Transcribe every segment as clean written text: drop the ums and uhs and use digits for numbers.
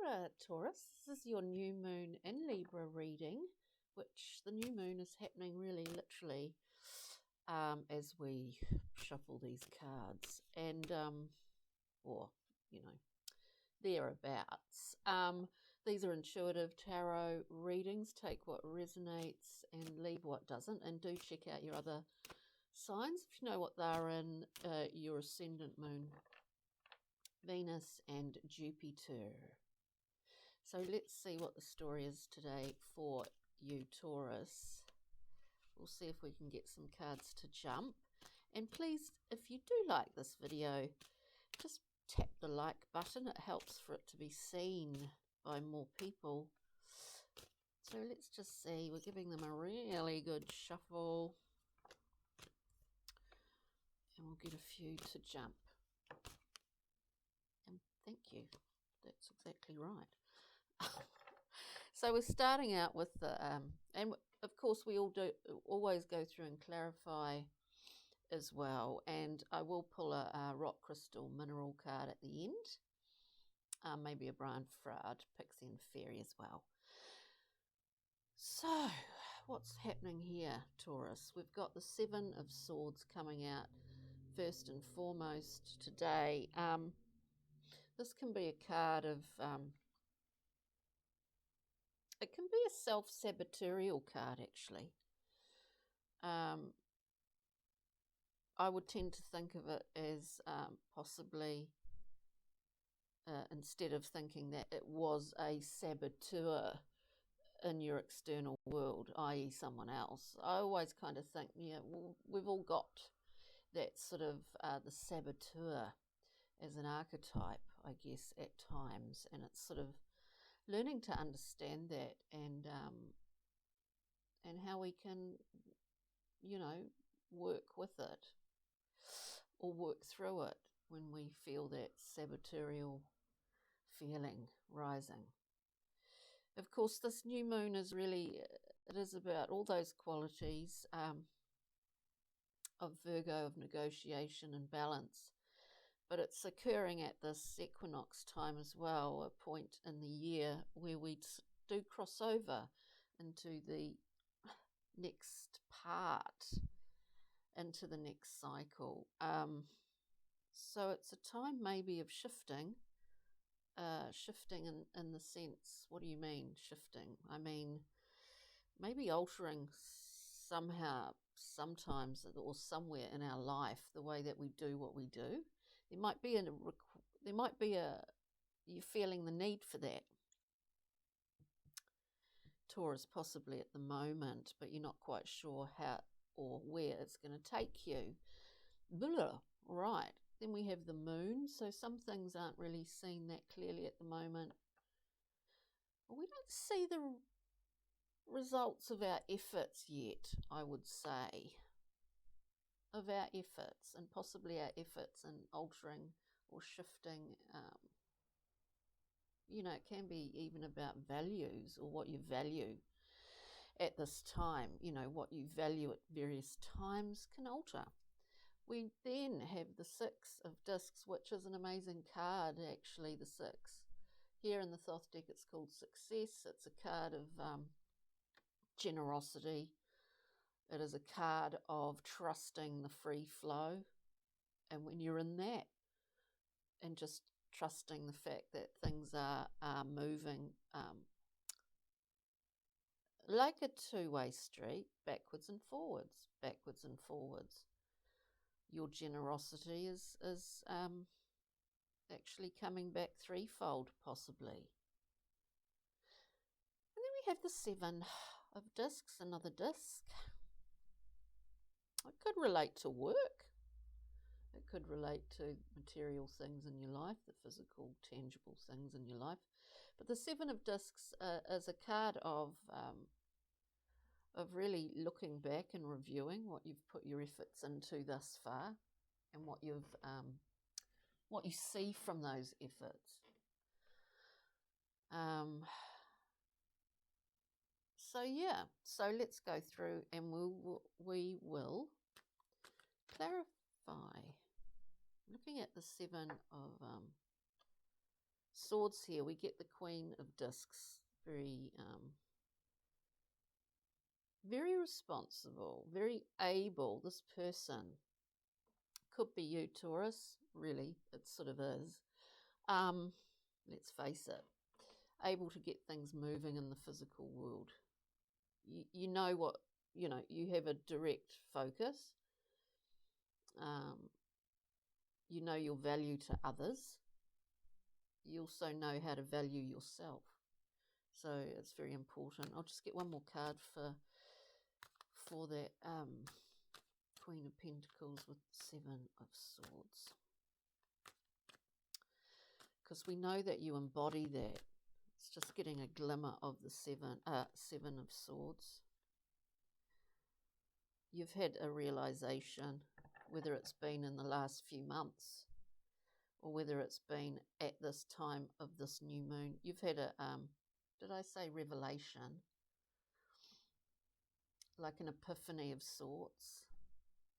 ora, Taurus. This is your new moon in Libra reading, which the new moon is happening really literally as we shuffle these cards and, or, you know, thereabouts. These are intuitive tarot readings. Take what resonates and leave what doesn't. And do check out your other signs if you know what they're in, your ascendant moon, Venus and Jupiter. So let's see what the story is today for you, Taurus. We'll see if we can get some cards to jump. And please, if you do like this video, just tap the like button. It helps for it to be seen by more people. So let's just see. We're giving them a really good shuffle. And we'll get a few to jump. And thank you. That's exactly right. So we're starting out with the, and of course we always go through and clarify as well. And I will pull a rock crystal mineral card at the end. Maybe a Brian Froud, Pixie and Fairy as well. So what's happening here, Taurus? We've got the Seven of Swords coming out first and foremost today. This can be a card of, it can be a self-sabotorial card actually. I would tend to think of it as possibly, instead of thinking that it was a saboteur in your external world, i.e. someone else. I always kind of think, yeah, we've all got that sort of the saboteur as an archetype, I guess, at times, and it's sort of learning to understand that and how we can, you know, work with it or work through it when we feel that saboteur feeling rising. Of course, this new moon is really, it is about all those qualities of Virgo, of negotiation and balance. But it's occurring at this equinox time as well, a point in the year where we do cross over into the next part, into the next cycle. So it's a time maybe of shifting, in the sense, what do you mean shifting? I mean, maybe altering somehow, sometimes or somewhere in our life, the way that we do what we do. There might be you're feeling the need for that, Taurus, possibly at the moment, but you're not quite sure how or where it's going to take you. Blah, right. Then we have the moon, so some things aren't really seen that clearly at the moment. We don't see the results of our efforts yet, I would say. Of our efforts, and possibly our efforts in altering or shifting. You know, it can be even about values or what you value at this time. You know, what you value at various times can alter. We then have the Six of Discs, which is an amazing card, actually, the Six. Here in the Thoth deck, it's called Success. It's a card of generosity. It is a card of trusting the free flow. And when you're in that, and just trusting the fact that things are moving like a two-way street, backwards and forwards, backwards and forwards. Your generosity is actually coming back threefold, possibly. And then we have the Seven of Discs, another disc. It could relate to work. It could relate to material things in your life, the physical, tangible things in your life. But the Seven of Discs is a card of really looking back and reviewing what you've put your efforts into thus far, and what you see from those efforts. So yeah, so let's go through and we will clarify. Looking at the Seven of Swords here, we get the Queen of Discs. Very responsible, very able. This person could be you, Taurus. Really, it sort of is. Let's face it. Able to get things moving in the physical world. You know what, you have a direct focus. You know your value to others. You also know how to value yourself. So it's very important. I'll just get one more card for that Queen of Pentacles with Seven of Swords. Because we know that you embody that. It's just getting a glimmer of the Seven of Swords. You've had a realization, whether it's been in the last few months or whether it's been at this time of this new moon. You've had a, did I say revelation? Like an epiphany of sorts.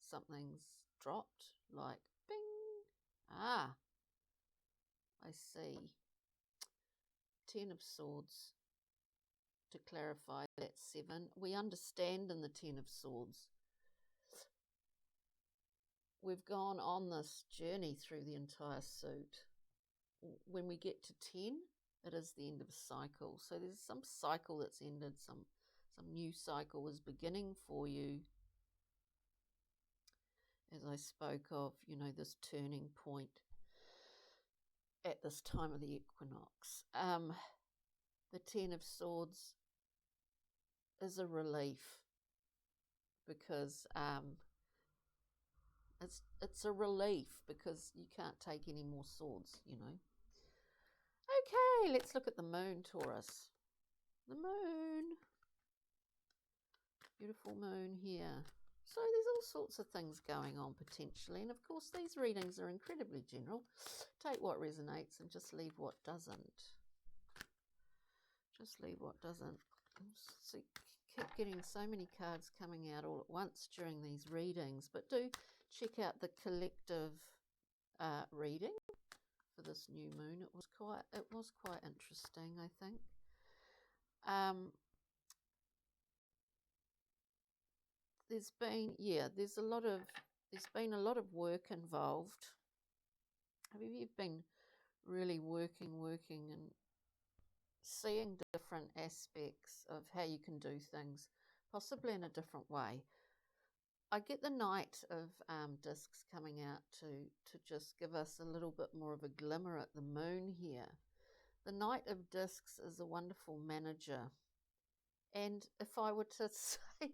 Something's dropped, like bing. Ah, I see. 10 of Swords. To clarify that 7. We understand in the 10 of Swords. We've gone on this journey through the entire suit. When we get to 10, it is the end of a cycle. So there's some cycle that's ended, some new cycle is beginning for you. As I spoke of, this turning point at this time of the equinox. The 10 of Swords is a relief because it's a relief because you can't take any more swords, Okay, let's look at the moon, Taurus. The moon. Beautiful moon here. So there's all sorts of things going on potentially. And of course, these readings are incredibly general. Take what resonates and just leave what doesn't. Just leave what doesn't. So keep getting so many cards coming out all at once during these readings. But do check out the collective reading for this new moon. It was quite interesting, I think. There's been a lot of work involved. You've been really working and seeing different aspects of how you can do things, possibly in a different way. I get the Knight of Discs coming out to just give us a little bit more of a glimmer at the moon here. The Knight of Discs is a wonderful manager. And if I were to say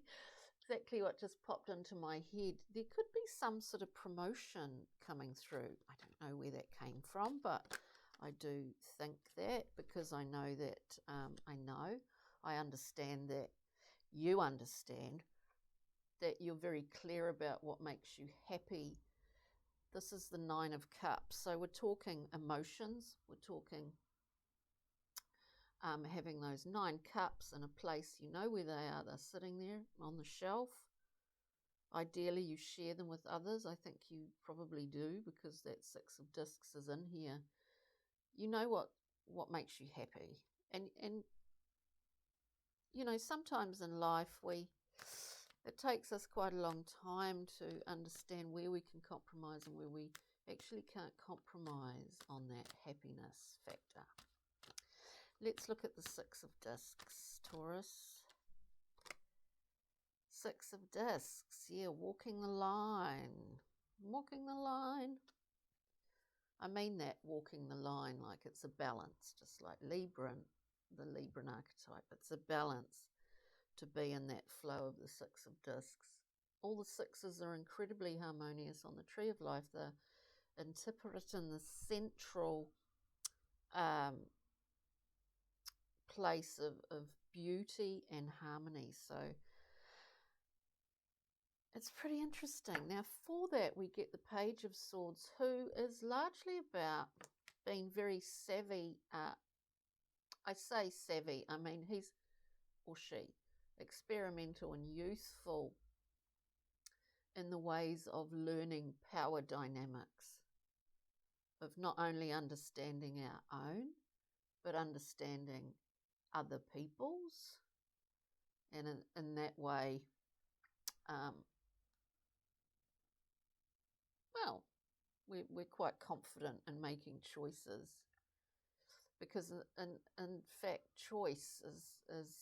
exactly what just popped into my head, there could be some sort of promotion coming through. I don't know where that came from, but I do think that because I know that I understand that you understand that you're very clear about what makes you happy. This is the 9 of Cups. So we're talking emotions. We're talking having those 9 cups in a place, you know where they are. They're sitting there on the shelf. Ideally, you share them with others. I think you probably do because that 6 of Discs is in here. You know what makes you happy. And sometimes in life it takes us quite a long time to understand where we can compromise and where we actually can't compromise on that happiness factor. Let's look at the 6 of Discs, Taurus. 6 of Discs, yeah, walking the line. Walking the line. I mean that, walking the line, like it's a balance, just like the Libran archetype. It's a balance to be in that flow of the 6 of Discs. All the 6s are incredibly harmonious on the Tree of Life. They're interpreted in the central place of beauty and harmony. So it's pretty interesting. Now for that we get the Page of Swords, who is largely about being very savvy. I say savvy, I mean he's or she experimental and youthful in the ways of learning power dynamics. of not only understanding our own, but understanding other people's, and in that way, well, we're quite confident in making choices, because in fact choice is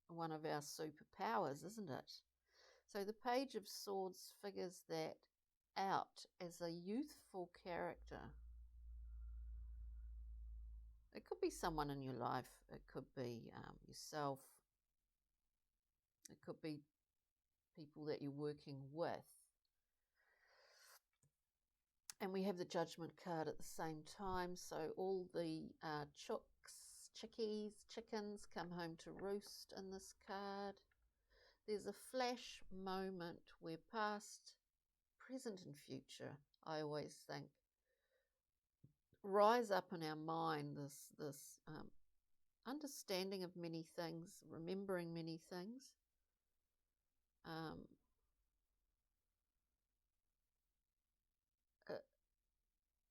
one of our superpowers, isn't it? So the Page of Swords figures that out as a youthful character. It could be someone in your life, it could be yourself, it could be people that you're working with. And we have the Judgment card at the same time, so all the chickens come home to roost in this card. There's a flash moment where past, present and future, I always think, rise up in our mind, this understanding of many things, remembering many things.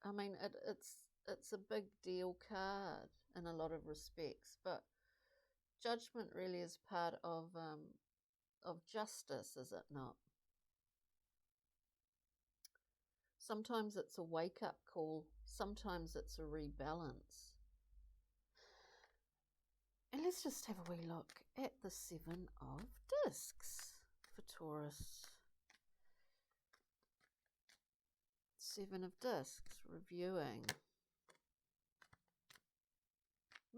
I mean, it's a big deal card in a lot of respects, but Judgment really is part of justice, is it not? Sometimes it's a wake-up call, sometimes it's a rebalance. And let's just have a wee look at the Seven of Discs for Taurus. Seven of Discs, reviewing.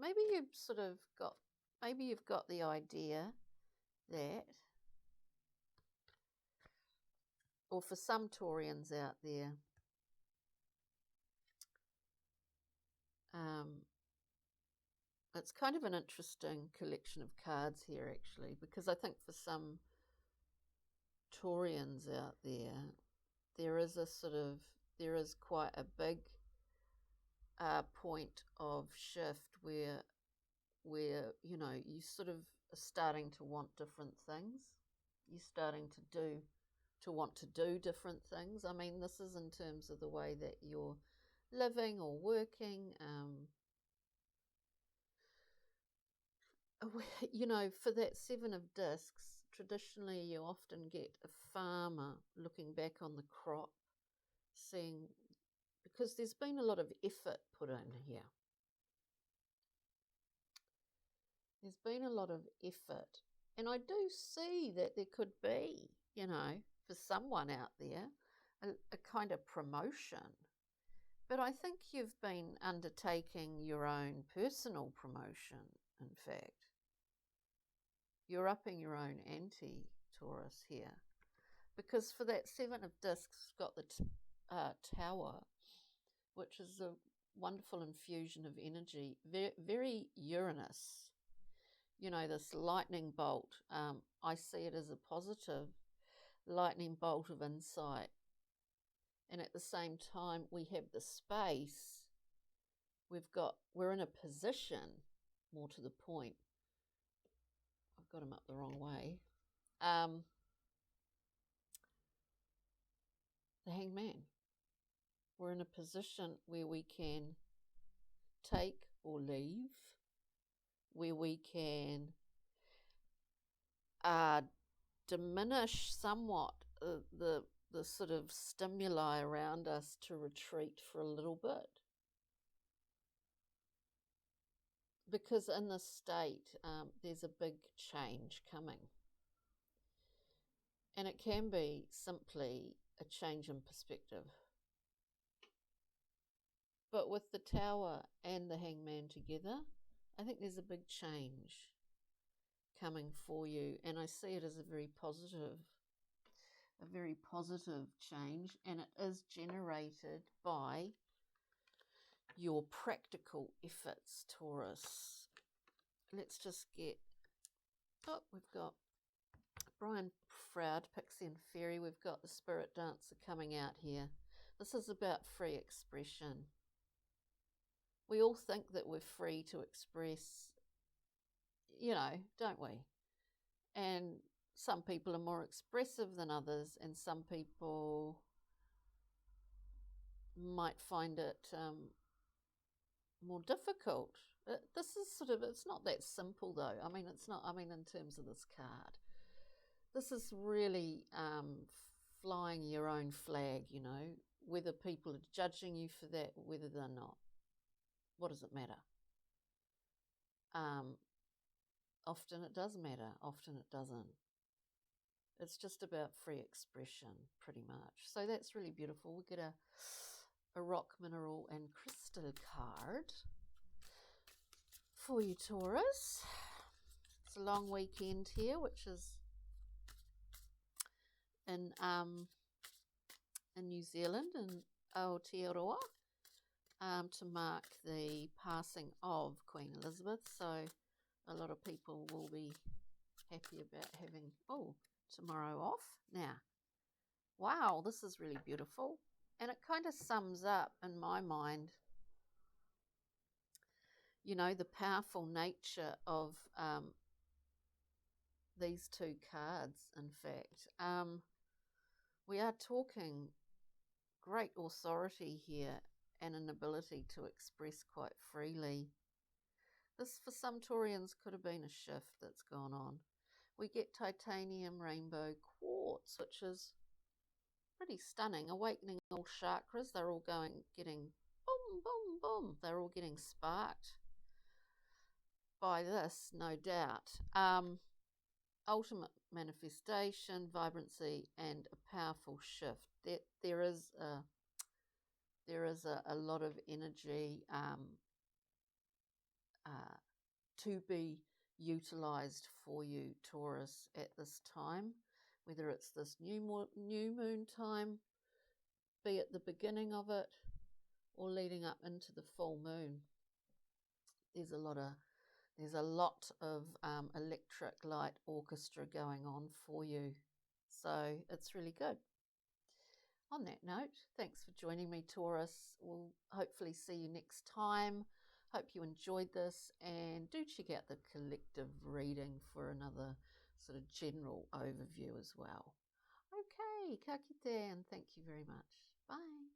Maybe you've got the idea that, or for some Taurians out there, it's kind of an interesting collection of cards here, actually, because I think for some Taurians out there, there is quite a big point of shift where you sort of are starting to want different things. You're starting to want to do different things. I mean, this is in terms of the way that you're living or working. For that Seven of Discs, traditionally you often get a farmer looking back on the crop, seeing, because there's been a lot of effort put in here. There's been a lot of effort, and I do see that there could be, for someone out there, a kind of promotion. But I think you've been undertaking your own personal promotion, in fact. You're upping your own ante, Taurus, here. Because for that Seven of Discs, it's got the Tower, which is a wonderful infusion of energy, very Uranus. This lightning bolt, I see it as a positive lightning bolt of insight. And at the same time, we have the space. We're in a position, more to the point. I've got them up the wrong way. The Hangman. We're in a position where we can take or leave, where we can diminish somewhat the sort of stimuli around us to retreat for a little bit. Because in this state, there's a big change coming. And it can be simply a change in perspective. But with the Tower and the Hangman together, I think there's a big change coming for you. And I see it as a very positive change. And it is generated by your practical efforts, Taurus. Let's just get, we've got Brian Froud, Pixie and Fairy. We've got the Spirit Dancer coming out here. This is about free expression. We all think that we're free to express, don't we? And some people are more expressive than others, and some people might find it more difficult. This is sort of, it's not that simple though. I mean, it's not, I mean, in terms of this card, this is really flying your own flag, you know, whether people are judging you for that, whether they're not. What does it matter? Often it does matter, often it doesn't. It's just about free expression, pretty much. So that's really beautiful. We get a rock, mineral, and crystal card for you, Taurus. It's a long weekend here, which is in New Zealand, in Aotearoa, to mark the passing of Queen Elizabeth. So a lot of people will be happy about having tomorrow off. Now, wow, this is really beautiful, and it kind of sums up, in my mind, you know, the powerful nature of these two cards. In fact, we are talking great authority here and an ability to express quite freely. This, for some Taurians, could have been a shift that's gone on. We get titanium rainbow quartz, which is pretty stunning, awakening all chakras. They're all getting boom, boom, boom. They're all getting sparked by this, no doubt. Ultimate manifestation, vibrancy, and a powerful shift. There is a lot of energy to be utilized for you, Taurus, at this time, whether it's this new moon time, be it the beginning of it or leading up into the full moon. There's a lot of electric light orchestra going on for you, so it's really good. On that note, thanks for joining me, Taurus. We'll hopefully see you next time. Hope you enjoyed this, and do check out the collective reading for another sort of general overview as well. Okay, ka kite, and thank you very much. Bye.